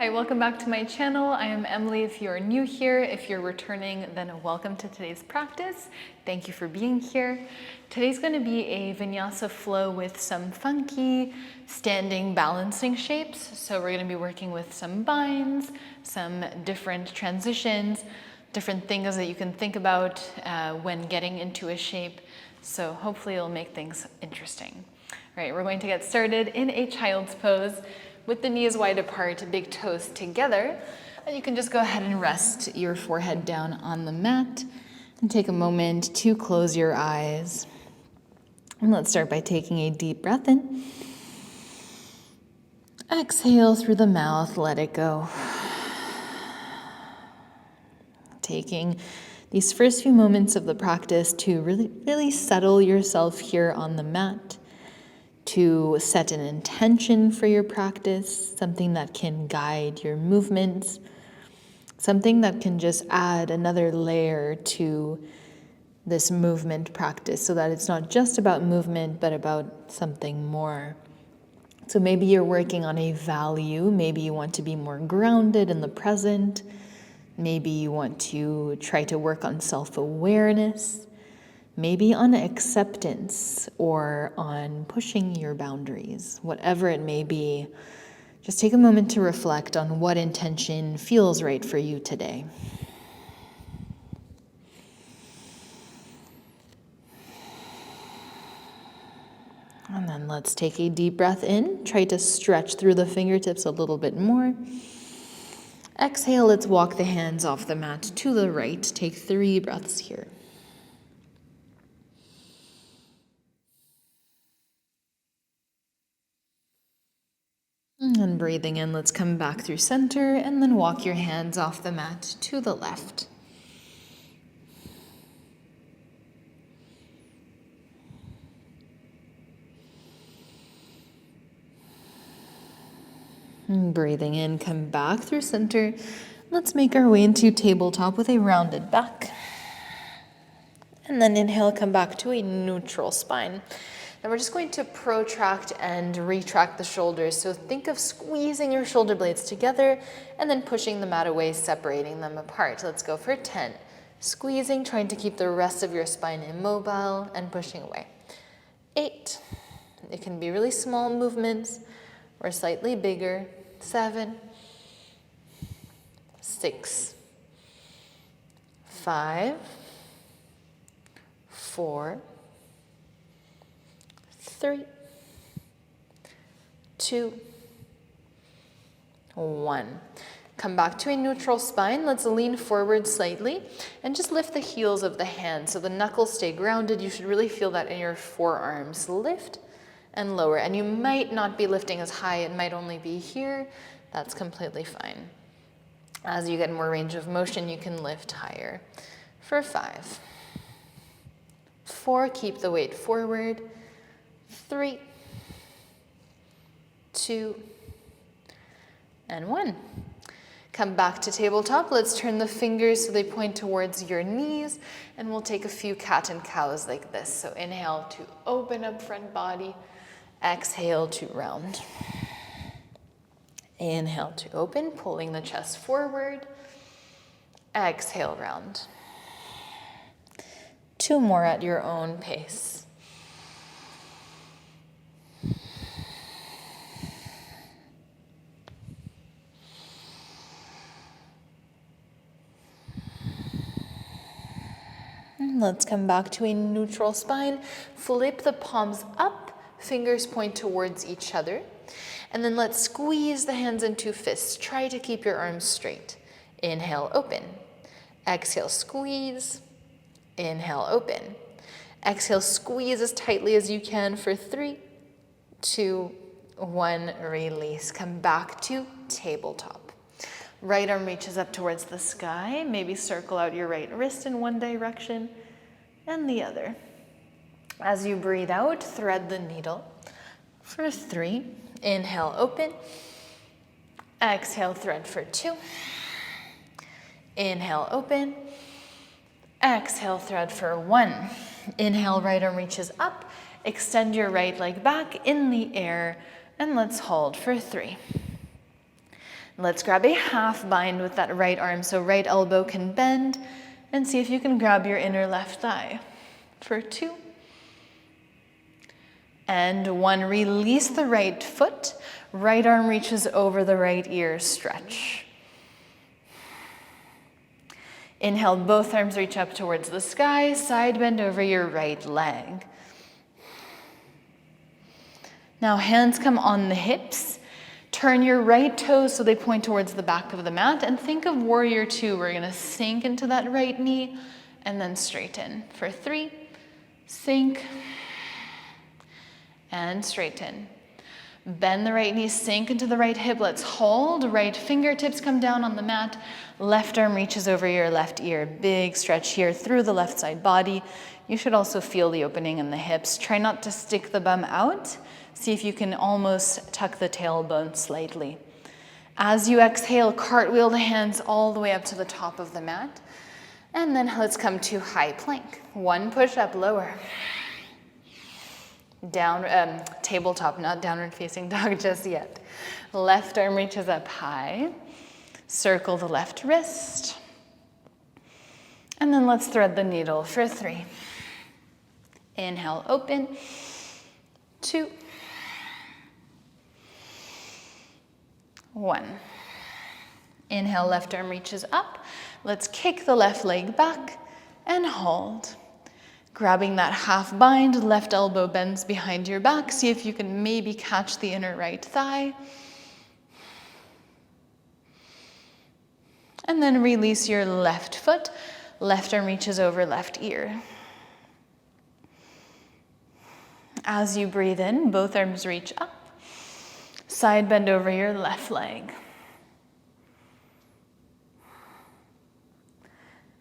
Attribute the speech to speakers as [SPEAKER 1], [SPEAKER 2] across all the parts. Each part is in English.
[SPEAKER 1] Hi, welcome back to my channel. I am Emily if you're new here. If you're returning, then welcome to today's practice. Thank you for being here. Today's going to be a Vinyasa flow with some funky standing balancing shapes. So we're going to be working with some binds, some different transitions, different things that you can think about when getting into a shape. So hopefully it'll make things interesting. All right, we're going to get started in a child's pose, with the knees wide apart, big toes together. And you can just go ahead and rest your forehead down on the mat and take a moment to close your eyes. And let's start by taking a deep breath in. Exhale through the mouth, let it go. Taking these first few moments of the practice to really settle yourself here on the mat, to set an intention for your practice, something that can guide your movements, something that can just add another layer to this movement practice so that it's not just about movement, but about something more. So maybe you're working on a value, maybe you want to be more grounded in the present, maybe you want to try to work on self-awareness, maybe on acceptance or on pushing your boundaries, whatever it may be. Just take a moment to reflect on what intention feels right for you today. And then let's take a deep breath in. Try to stretch through the fingertips a little bit more. Exhale, let's walk the hands off the mat to the right. Take 3 breaths here. And breathing in, let's come back through center and then walk your hands off the mat to the left. And breathing in, come back through center. Let's make our way into tabletop with a rounded back. And then inhale, come back to a neutral spine. Now we're just going to protract and retract the shoulders. So think of squeezing your shoulder blades together and then pushing the mat away, separating them apart. Let's go for 10. Squeezing, trying to keep the rest of your spine immobile and pushing away. 8. It can be really small movements or slightly bigger. 7. 6. 5. 4. 3, 2, 1. Come back to a neutral spine. Let's lean forward slightly and just lift the heels of the hands so the knuckles stay grounded. You should really feel that in your forearms. Lift and lower. And you might not be lifting as high. It might only be here. That's completely fine. As you get more range of motion, you can lift higher. For 5, 4, keep the weight forward. 3, 2, and 1. Come back to tabletop. Let's turn the fingers so they point towards your knees, and we'll take a few cat and cows like this. So inhale to open up front body. Exhale to round. Inhale to open, pulling the chest forward. Exhale, round. 2 more at your own pace. Let's come back to a neutral spine. Flip the palms up, fingers point towards each other. And then let's squeeze the hands into fists. Try to keep your arms straight. Inhale, open. Exhale, squeeze. Inhale, open. Exhale, squeeze as tightly as you can for 3, 2, 1, release. Come back to tabletop. Right arm reaches up towards the sky. Maybe circle out your right wrist in one direction and the other. As you breathe out, thread the needle. For 3, inhale, open. Exhale, thread for 2. Inhale, open. Exhale, thread for 1. Inhale, right arm reaches up. Extend your right leg back in the air. And let's hold for 3. Let's grab a half bind with that right arm, so right elbow can bend, and see if you can grab your inner left thigh for 2. And 1, release the right foot, right arm reaches over the right ear, stretch. Inhale, both arms reach up towards the sky, side bend over your right leg. Now hands come on the hips. Turn your right toes so they point towards the back of the mat, and think of warrior 2. We're gonna sink into that right knee and then straighten. For 3, sink and straighten. Bend the right knee, sink into the right hip. Let's hold. Right fingertips come down on the mat. Left arm reaches over your left ear. Big stretch here through the left side body. You should also feel the opening in the hips. Try not to stick the bum out. See if you can almost tuck the tailbone slightly. As you exhale, cartwheel the hands all the way up to the top of the mat. And then let's come to high plank. 1 push up, lower. Down, tabletop, not downward facing dog just yet. Left arm reaches up high. Circle the left wrist. And then let's thread the needle for 3. Inhale, open. 2. 1. Inhale, left arm reaches up. Let's kick the left leg back and hold. Grabbing that half bind, left elbow bends behind your back. See if you can maybe catch the inner right thigh. And then release your left foot. Left arm reaches over left ear. As you breathe in, both arms reach up. Side bend over your left leg.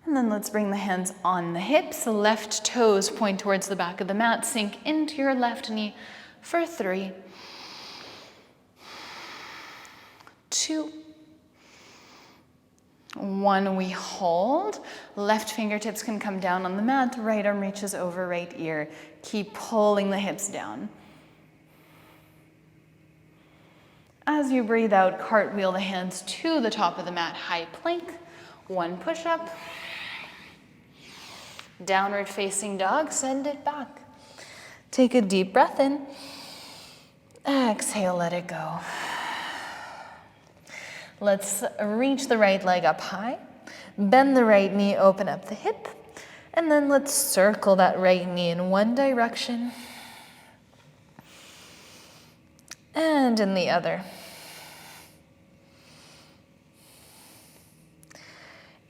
[SPEAKER 1] And then let's bring the hands on the hips. The left toes point towards the back of the mat. Sink into your left knee for 3. 2. 1, we hold. Left fingertips can come down on the mat. Right arm reaches over right ear. Keep pulling the hips down. As you breathe out, cartwheel the hands to the top of the mat, high plank. 1 push up. Downward facing dog, send it back. Take a deep breath in. Exhale, let it go. Let's reach the right leg up high. Bend the right knee, open up the hip. And then let's circle that right knee in one direction. And in the other.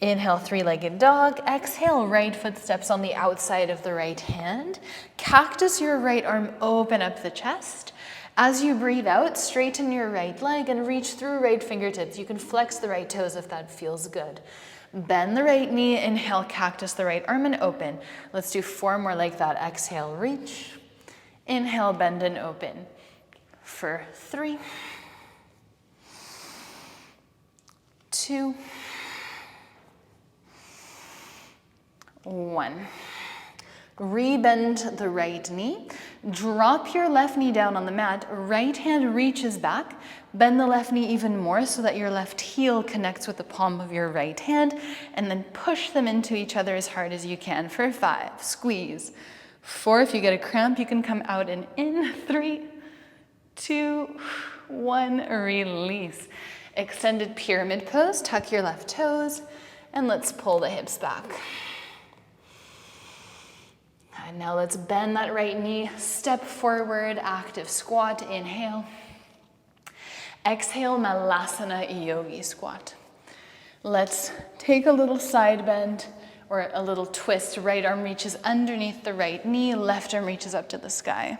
[SPEAKER 1] Inhale, 3-legged dog. Exhale, right foot steps on the outside of the right hand. Cactus your right arm, open up the chest. As you breathe out, straighten your right leg and reach through right fingertips. You can flex the right toes if that feels good. Bend the right knee, inhale, cactus the right arm and open. Let's do 4 more like that. Exhale, reach. Inhale, bend and open. For 3, 2, 1. Rebend the right knee. Drop your left knee down on the mat. Right hand reaches back. Bend the left knee even more so that your left heel connects with the palm of your right hand. And then push them into each other as hard as you can for 5. Squeeze. 4, if you get a cramp, you can come out and in. 3, 2, 1. Release. Extended pyramid pose. Tuck your left toes. And let's pull the hips back. And now let's bend that right knee, step forward, active squat, inhale. Exhale, Malasana Yogi squat. Let's take a little side bend or a little twist. Right arm reaches underneath the right knee, left arm reaches up to the sky.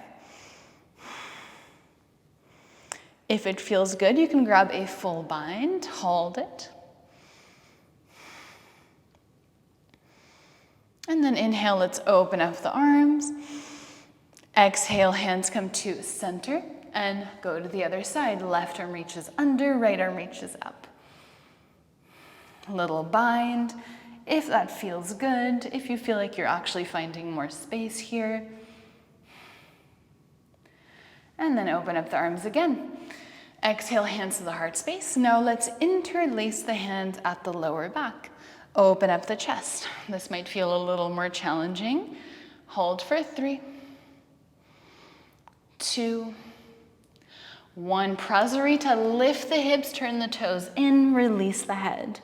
[SPEAKER 1] If it feels good, you can grab a full bind, hold it. And then inhale, let's open up the arms. Exhale, hands come to center and go to the other side. Left arm reaches under, right arm reaches up. Little bind, if that feels good, if you feel like you're actually finding more space here. And then open up the arms again.
[SPEAKER 2] Exhale, hands to the heart space. Now let's interlace the hands at the lower back. Open up the chest. This might feel a little more challenging. Hold for 3, 2, 1. Prasarita, lift the hips, turn the toes in, release the head.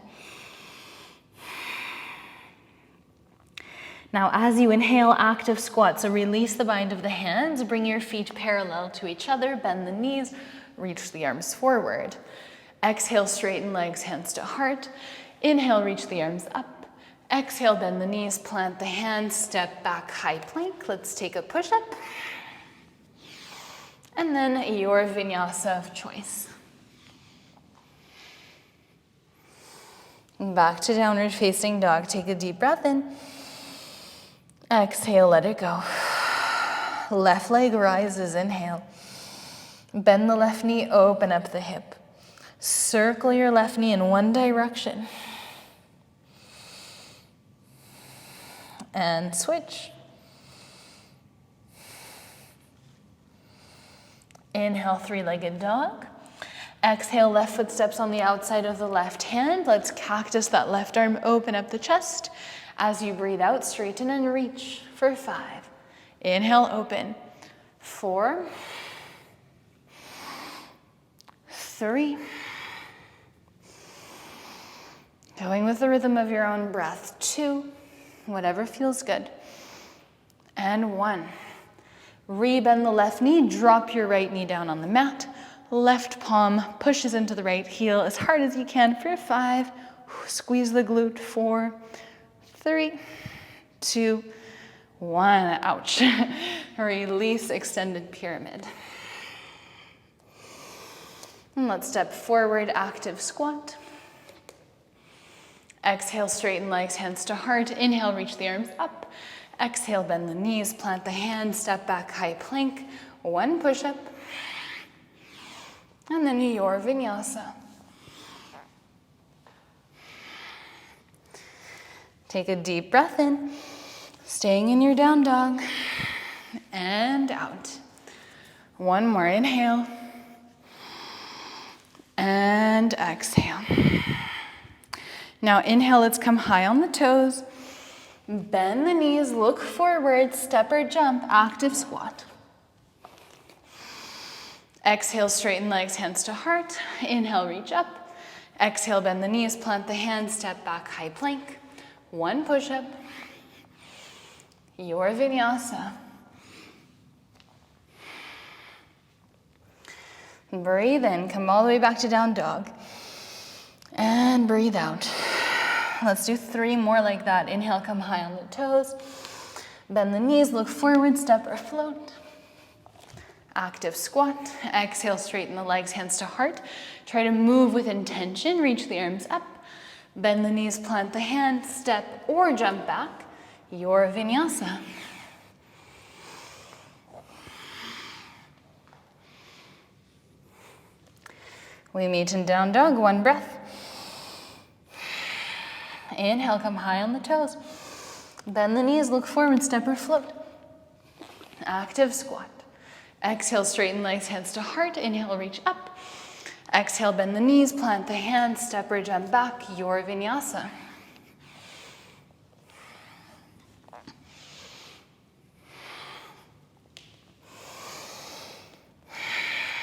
[SPEAKER 2] Now as you inhale, active squat. So release the bind of the hands, bring your feet parallel to each other, bend the knees, reach the arms forward. Exhale, straighten legs, hands to heart. Inhale, reach the arms up. Exhale, bend the knees, plant the hands, step back, high plank. Let's take a push-up. And then your vinyasa of choice. Back to downward facing dog. Take a deep breath in. Exhale, let it go. Left leg rises, inhale. Bend the left knee, open up the hip. Circle your left knee in one direction. And switch. Inhale, three-legged dog. Exhale, left foot steps on the outside of the left hand. Let's cactus that left arm, open up the chest. As you breathe out, straighten and reach for 5. Inhale, open. 4, 3. Going with the rhythm of your own breath. 2, whatever feels good. And 1. Rebend the left knee, drop your right knee down on the mat. Left palm pushes into the right heel as hard as you can for 5. Squeeze the glute. 4, 3, 2, 1. Ouch. Release, extended pyramid. And let's step forward, active squat. Exhale, straighten legs, hands to heart. Inhale, reach the arms up. Exhale, bend the knees, plant the hands, step back, high plank. 1 push-up. And then your vinyasa. Take a deep breath in, staying in your down dog, and out. 1 more, inhale, and exhale. Now inhale, let's come high on the toes, bend the knees, look forward, step or jump, active squat. Exhale, straighten legs, hands to heart. Inhale, reach up. Exhale, bend the knees, plant the hands, step back, high plank. 1 push-up. Your vinyasa. Breathe in, come all the way back to down dog. And breathe out. Let's do 3 more like that. Inhale, come high on the toes. Bend the knees, look forward, step or float. Active squat. Exhale, straighten the legs, hands to heart. Try to move with intention, reach the arms up. Bend the knees, plant the hands, step or jump back. Your vinyasa. We meet in down dog, 1 breath. Inhale, come high on the toes. Bend the knees, look forward, step or float. Active squat. Exhale, straighten legs, hands to heart. Inhale, reach up. Exhale, bend the knees, plant the hands, step or jump back. Your vinyasa.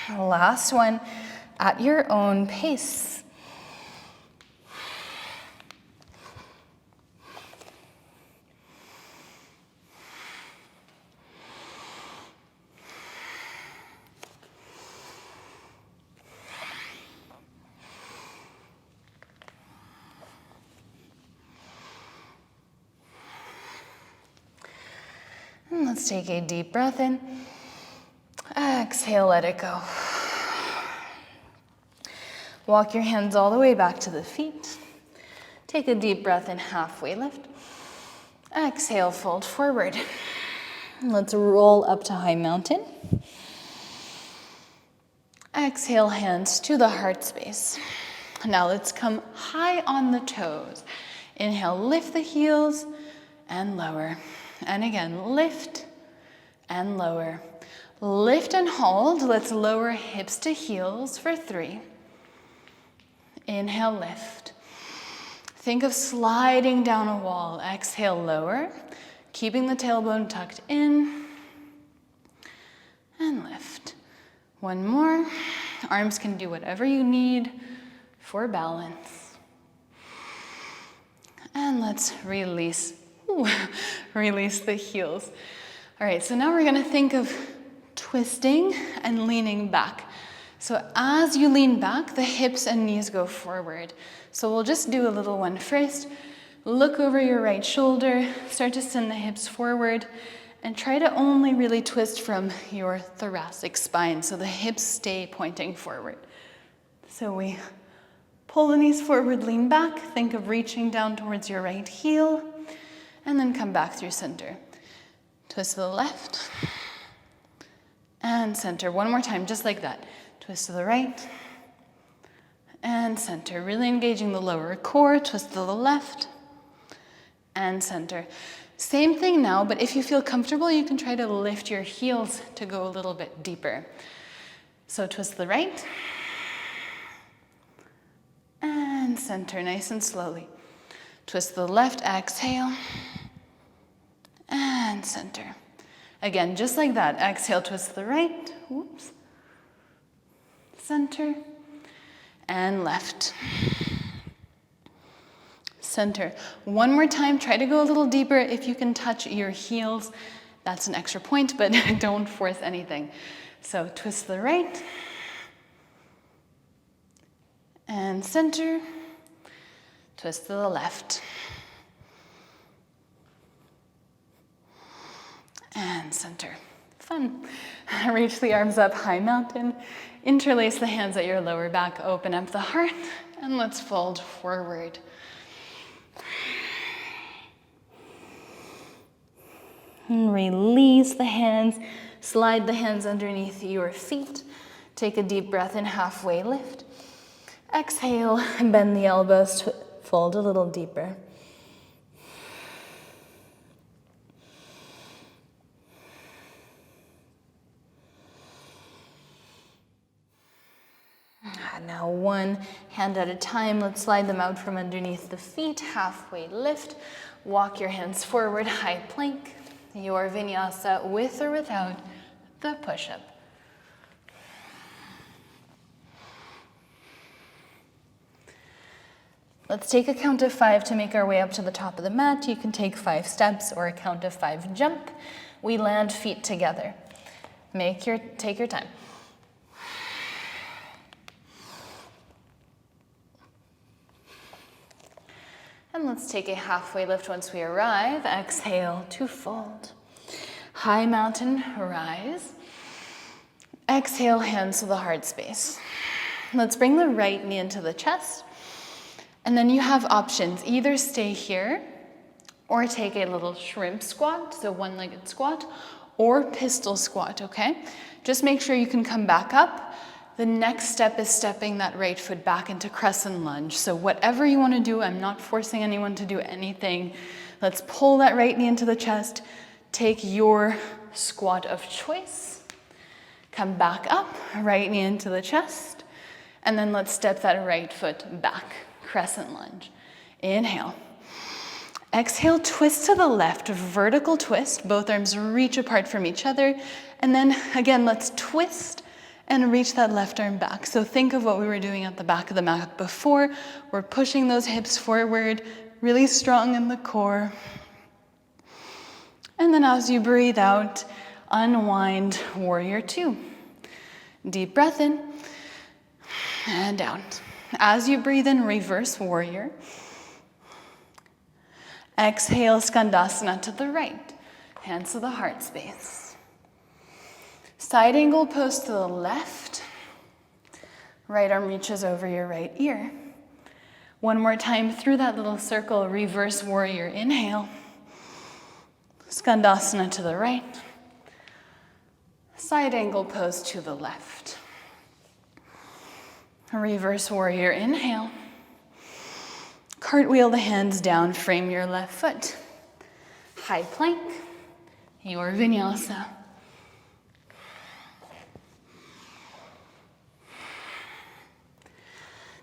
[SPEAKER 2] Last one, at your own pace. And let's take a deep breath in. Exhale, let it go. Walk your hands all the way back to the feet. Take a deep breath in, halfway lift. Exhale, fold forward. Let's roll up to high mountain. Exhale, hands to the heart space. Now let's come high on the toes. Inhale, lift the heels and lower. And again, lift and lower. Lift and hold. Let's lower hips to heels for 3. Inhale, lift. Think of sliding down a wall. Exhale, lower. Keeping the tailbone tucked in. And lift. One more. Arms can do whatever you need for balance. And let's release. Release the heels. All right, so now we're gonna think of twisting and leaning back. So as you lean back, the hips and knees go forward. So we'll just do a little one first. Look over your right shoulder, start to send the hips forward, and try to only really twist from your thoracic spine so the hips stay pointing forward. So we pull the knees forward, lean back, think of reaching down towards your right heel, and then come back through center. Twist to the left, and center. One more time, just like that. Twist to the right, and center. Really engaging the lower core. Twist to the left, and center. Same thing now, but if you feel comfortable, you can try to lift your heels to go a little bit deeper. So twist to the right, and center, nice and slowly. Twist to the left, exhale, and center. Again, just like that. Exhale, twist to the right, whoops. Center, and left. Center. One more time, try to go a little deeper. If you can touch your heels, that's an extra point, but don't force anything. So twist to the right, and center, twist to the left, and center. Fun. Reach the arms up, high mountain. Interlace the hands at your lower back, open up the heart, and let's fold forward. And release the hands, slide the hands underneath your feet. Take a deep breath in, halfway lift. Exhale, bend the elbows, fold a little deeper. Now one hand at a time, let's slide them out from underneath the feet, halfway lift. Walk your hands forward, high plank. Your vinyasa with or without the push-up. Let's take a count of 5 to make our way up to the top of the mat. You can take 5 steps or a count of 5 jump. We land feet together. Take your time. And let's take a halfway lift once we arrive. Exhale to fold. High mountain, rise. Exhale, hands to the heart space. Let's bring the right knee into the chest. And then you have options. Either stay here or take a little shrimp squat, so one-legged squat, or pistol squat, okay? Just make sure you can come back up. The next step is stepping that right foot back into crescent lunge. So whatever you want to do, I'm not forcing anyone to do anything. Let's pull that right knee into the chest. Take your squat of choice. Come back up, right knee into the chest. And then let's step that right foot back, crescent lunge. Inhale. Exhale, twist to the left, vertical twist. Both arms reach apart from each other. And then again, let's twist and reach that left arm back. So think of what we were doing at the back of the mat before. We're pushing those hips forward, really strong in the core. And then as you breathe out, unwind, warrior 2. Deep breath in and down. As you breathe in, reverse warrior. Exhale, skandasana to the right. Hands to the heart space. Side angle pose to the left. Right arm reaches over your right ear. One more time through that little circle, reverse warrior. Inhale. Skandasana to the right. Side angle pose to the left. Reverse warrior. Inhale. Cartwheel the hands down, frame your left foot. High plank, your vinyasa.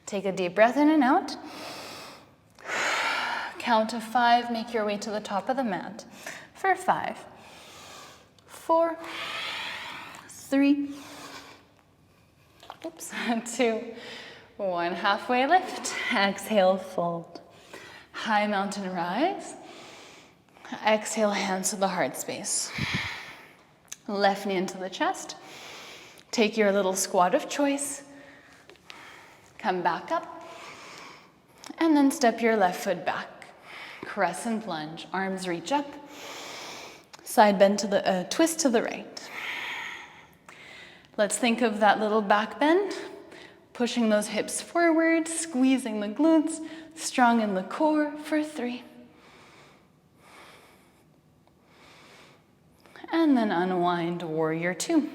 [SPEAKER 2] Take a deep breath in and out. Count to 5, make your way to the top of the mat for 5, 4, 3, 2, 1. Halfway lift. Exhale, fold. High mountain rise. Exhale, hands to the heart space. Left knee into the chest. Take your little squat of choice. Come back up. And then step your left foot back. Crescent lunge. Arms reach up. Side bend to the twist to the right. Let's think of that little back bend. Pushing those hips forward, squeezing the glutes, strong in the core for 3. And then unwind, warrior 2.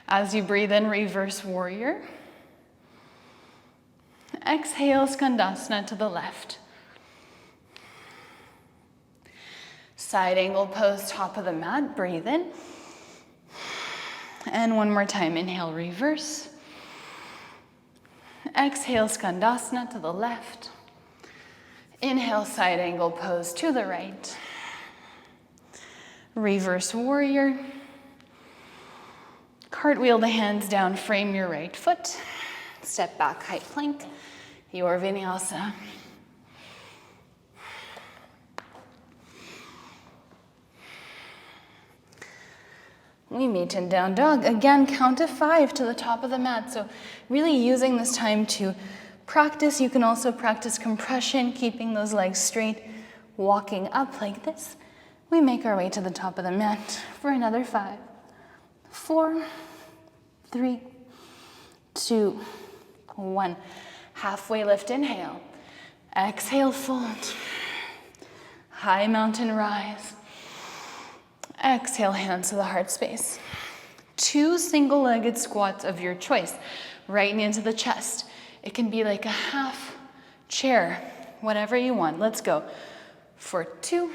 [SPEAKER 2] As you breathe in, reverse warrior. Exhale, skandasana to the left. Side angle pose, top of the mat, breathe in. And one more time, inhale, reverse. Exhale, skandasana to the left. Inhale, side angle pose to the right. Reverse warrior. Cartwheel the hands down, frame your right foot. Step back, high plank, your vinyasa. We meet in down dog. Again, count to 5 to the top of the mat. So really using this time to practice. You can also practice compression, keeping those legs straight, walking up like this. We make our way to the top of the mat for another 5, 4, 3, 2, 1. Halfway lift, inhale. Exhale, fold. High mountain rise. Exhale, hands to the heart space. 2 single-legged squats of your choice. Right knee into the chest. It can be like a half chair, whatever you want. Let's go for 2,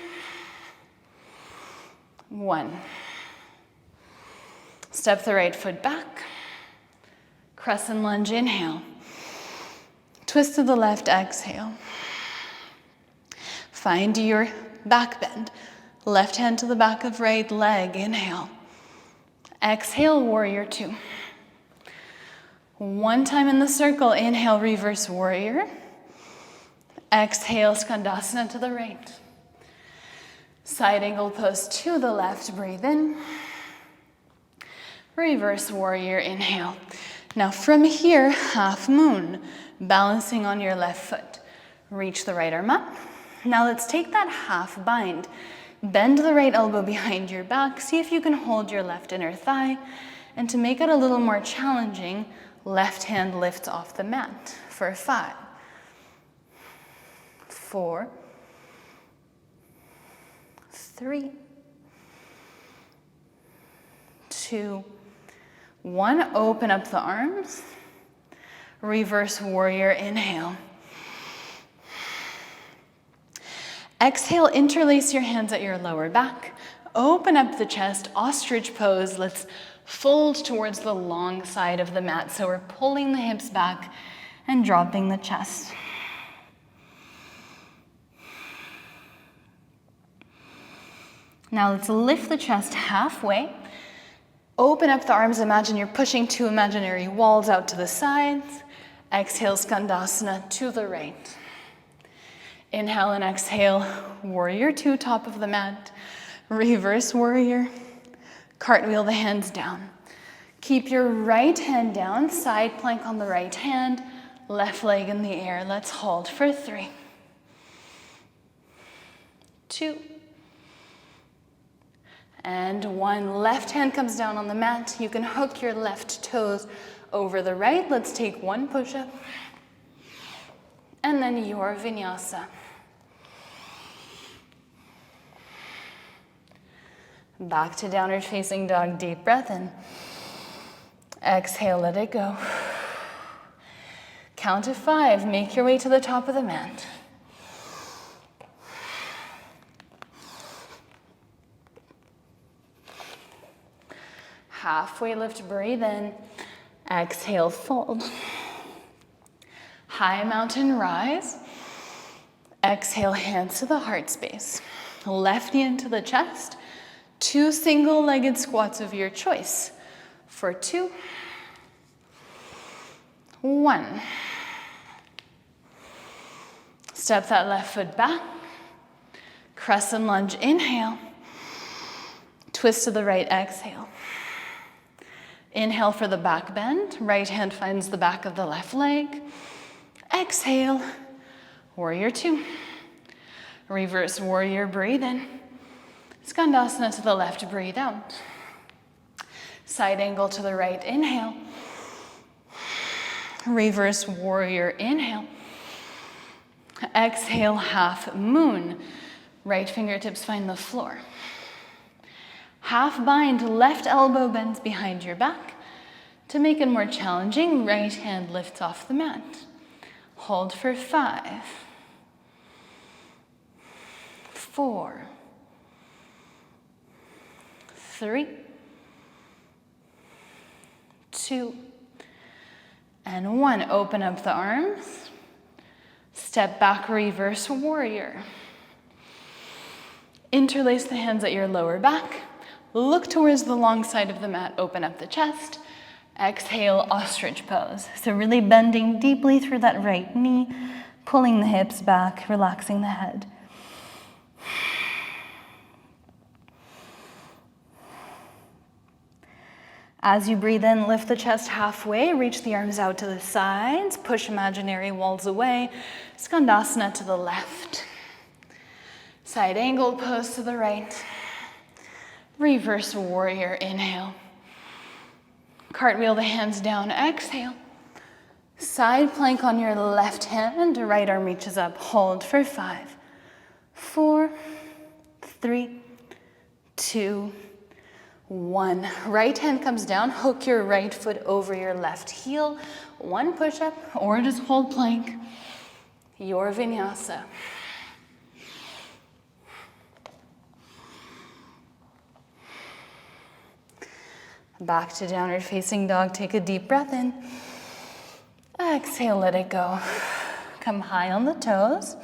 [SPEAKER 2] 1. Step the right foot back. Crescent lunge, inhale. Twist to the left, exhale. Find your back bend. Left hand to the back of right leg, inhale. Exhale, warrior 2. One time in the circle, inhale, reverse warrior. Exhale, skandasana to the right. Side angle pose to the left, breathe in. Reverse warrior, inhale. Now from here, half moon, balancing on your left foot. Reach the right arm up. Now let's take that half bind. Bend the right elbow behind your back. See if you can hold your left inner thigh. And to make it a little more challenging, left hand lifts off the mat for 5, 4, 3, 2, 1. Open up the arms. Reverse warrior, inhale. Exhale, interlace your hands at your lower back. Open up the chest, ostrich pose. Let's fold towards the long side of the mat. So we're pulling the hips back and dropping the chest. Now let's lift the chest halfway. Open up the arms. Imagine you're pushing 2 imaginary walls out to the sides. Exhale, skandasana to the right. Inhale and exhale, warrior 2, top of the mat. Reverse warrior. Cartwheel the hands down. Keep your right hand down, side plank on the right hand, left leg in the air. Let's hold for 3, 2, and 1. Left hand comes down on the mat. You can hook your left toes over the right. Let's take 1 push-up. And then your vinyasa. Back to downward facing dog, deep breath in. Exhale, let it go. Count to 5, make your way to the top of the mat. Halfway lift, breathe in. Exhale, fold. High mountain rise. Exhale, hands to the heart space. Left knee into the chest. 2 single-legged squats of your choice. For 2, 1. Step that left foot back. Crescent lunge, inhale. Twist to the right, exhale. Inhale for the back bend. Right hand finds the back of the left leg. Exhale, warrior 2. Reverse warrior, breathe in. Skandasana to the left, breathe out. Side angle to the right, inhale. Reverse warrior, inhale. Exhale, half moon. Right fingertips find the floor. Half bind, left elbow bends behind your back. To make it more challenging, right hand lifts off the mat. Hold for 5, 4, 3, 2, and 1. Open up the arms. Step back, reverse warrior. Interlace the hands at your lower back. Look towards the long side of the mat. Open up the chest. Exhale, ostrich pose. So really bending deeply through that right knee, pulling the hips back, relaxing the head. As you breathe in, lift the chest halfway, reach the arms out to the sides, push imaginary walls away. Skandasana to the left. Side angled pose to the right. Reverse warrior, inhale. Cartwheel the hands down, exhale. Side plank on your left hand, right arm reaches up. Hold for 5, 4, 3, 2, 1. Right hand comes down, hook your right foot over your left heel. 1 push-up, or just hold plank. Your vinyasa. Back to downward facing dog. Take a deep breath in. Exhale, let it go. Come high on the toes.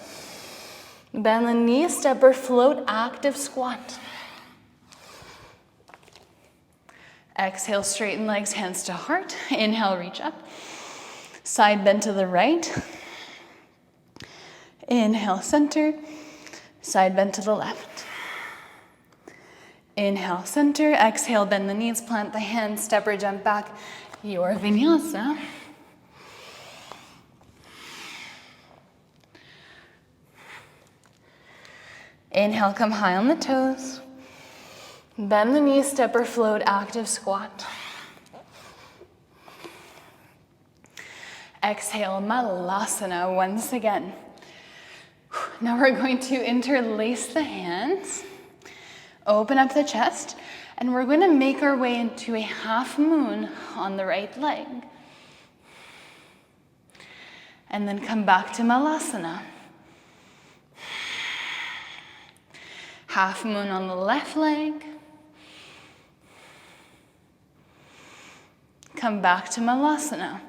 [SPEAKER 2] Bend the knees, step or float, active squat. Exhale, straighten legs, hands to heart. Inhale, reach up. Side bend to the right. Inhale, center. Side bend to the left. Inhale, center. Exhale, bend the knees, plant the hands, step or jump back. Your vinyasa. Inhale, come high on the toes. Bend the knees, step or float, active squat. Exhale, malasana once again. Now we're going to interlace the hands, open up the chest, and we're going to make our way into a half moon on the right leg. And then come back to malasana. Half moon on the left leg. Come back to malasana.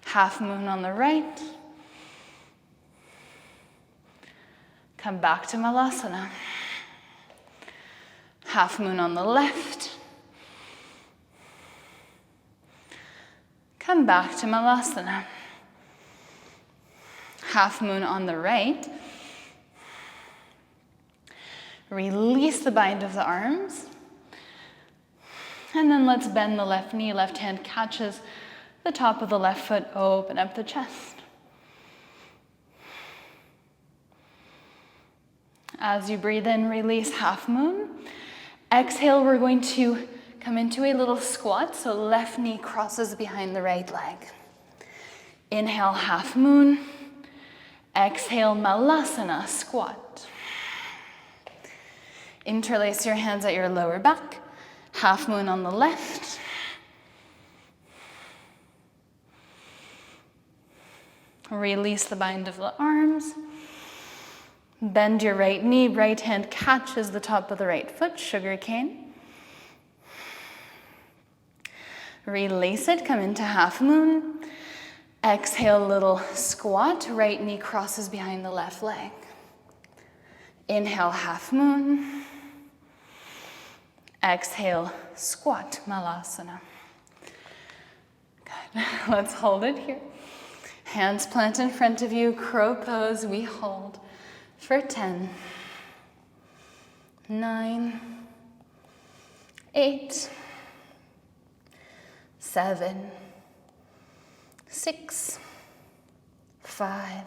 [SPEAKER 2] Half moon on the right. Come back to malasana. Half moon on the left. Come back to malasana. Half moon on the right. Release the bind of the arms. And then let's bend the left knee. Left hand catches the top of the left foot. Open up the chest. As you breathe in, release half moon. Exhale, we're going to come into a little squat. So left knee crosses behind the right leg. Inhale, half moon. Exhale, malasana, squat. Interlace your hands at your lower back. Half moon on the left. Release the bind of the arms. Bend your right knee. Right hand catches the top of the right foot, sugar cane. Release it, come into half moon. Exhale, little squat. Right knee crosses behind the left leg. Inhale, half moon. Exhale, squat, malasana. Good. Let's hold it here. Hands plant in front of you, crow pose. We hold for 10, 9, 8, 7, 6, 5,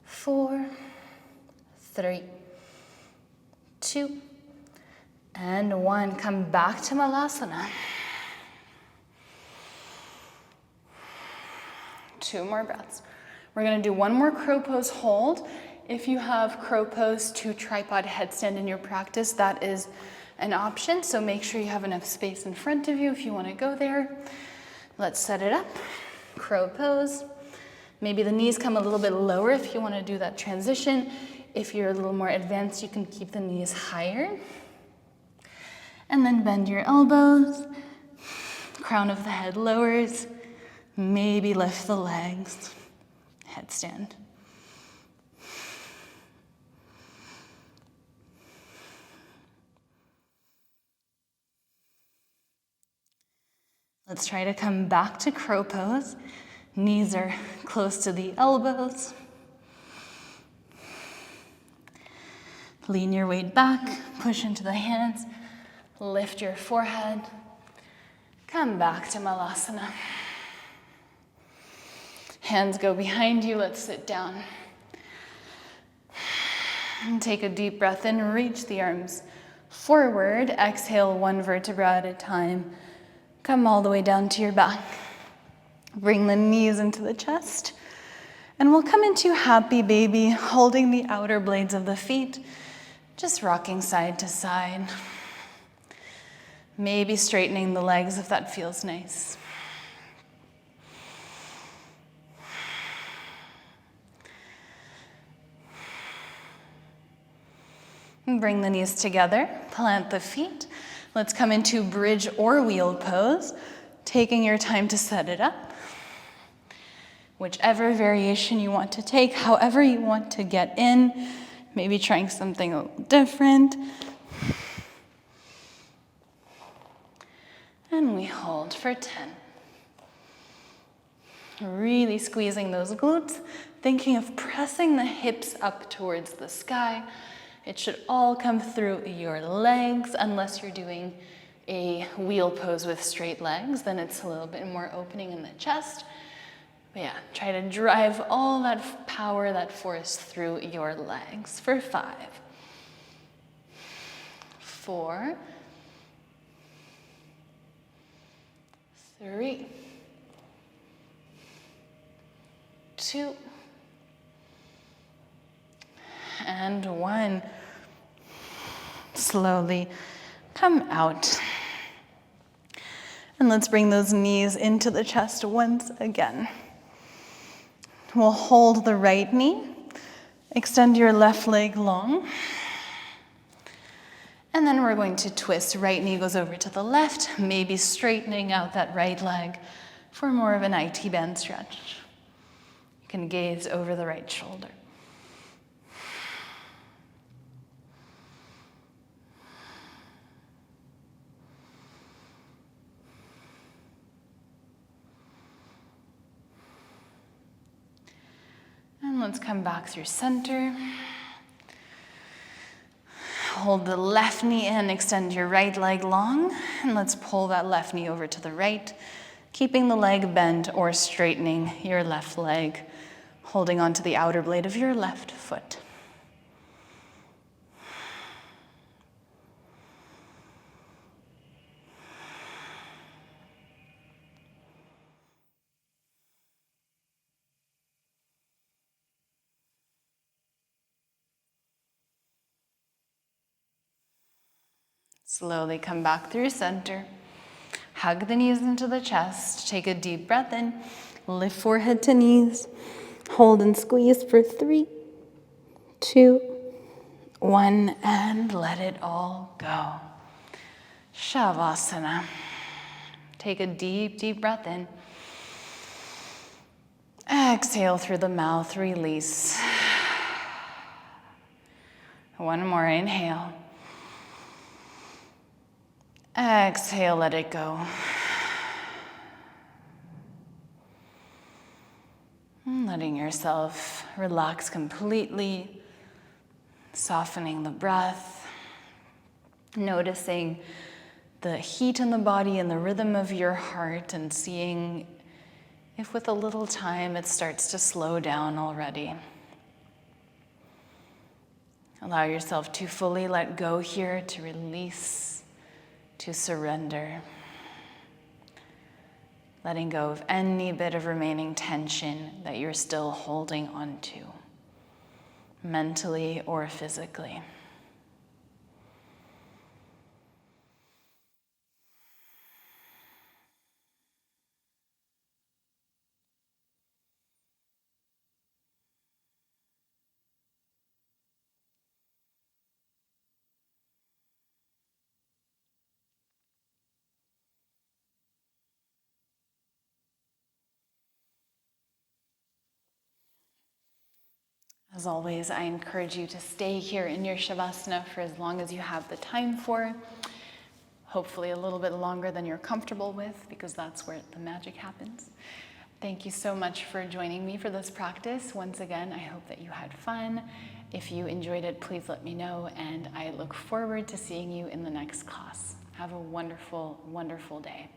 [SPEAKER 2] 4, 3, 2, and 1. Come back to malasana. 2 more breaths. We're going to do one more crow pose hold. If you have crow pose to tripod headstand in your practice, that is an option. So make sure you have enough space in front of you if you want to go there. Let's set it up. Crow pose. Maybe the knees come a little bit lower if you want to do that transition. If you're a little more advanced, you can keep the knees higher. And then bend your elbows. Crown of the head lowers. Maybe lift the legs. Headstand. Let's try to come back to crow pose. Knees are close to the elbows. Lean your weight back, push into the hands, lift your forehead. Come back to malasana. Hands go behind you, let's sit down. And take a deep breath in, reach the arms forward. Exhale, 1 vertebra at a time. Come all the way down to your back. Bring the knees into the chest. And we'll come into happy baby, holding the outer blades of the feet, just rocking side to side. Maybe straightening the legs if that feels nice. And bring the knees together, plant the feet. Let's come into bridge or wheel pose, taking your time to set it up. Whichever variation you want to take, however you want to get in, maybe trying something a little different. And we hold for 10. Really squeezing those glutes, thinking of pressing the hips up towards the sky. It should all come through your legs, unless you're doing a wheel pose with straight legs, then it's a little bit more opening in the chest. But yeah, try to drive all that power, that force through your legs for 5, 4, 3, 2, and 1. Slowly come out. And let's bring those knees into the chest once again. We'll hold the right knee. Extend your left leg long. And then we're going to twist. Right knee goes over to the left, maybe straightening out that right leg for more of an IT band stretch. You can gaze over the right shoulder. And let's come back through center. Hold the left knee in, extend your right leg long, and let's pull that left knee over to the right, keeping the leg bent or straightening your left leg, holding onto the outer blade of your left foot. Slowly come back through center. Hug the knees into the chest. Take a deep breath in. Lift forehead to knees. Hold and squeeze for 3, 2, 1, and let it all go. Savasana. Take a deep, deep breath in. Exhale through the mouth, release. One more, inhale. Exhale, let it go. Letting yourself relax completely, softening the breath, noticing the heat in the body and the rhythm of your heart, and seeing if with a little time it starts to slow down already. Allow yourself to fully let go here, to release, to surrender. Letting go of any bit of remaining tension that you're still holding onto, mentally or physically. As always, I encourage you to stay here in your Savasana for as long as you have the time for. Hopefully a little bit longer than you're comfortable with, because that's where the magic happens. Thank you so much for joining me for this practice. Once again, I hope that you had fun. If you enjoyed it, please let me know, and I look forward to seeing you in the next class. Have a wonderful, wonderful day.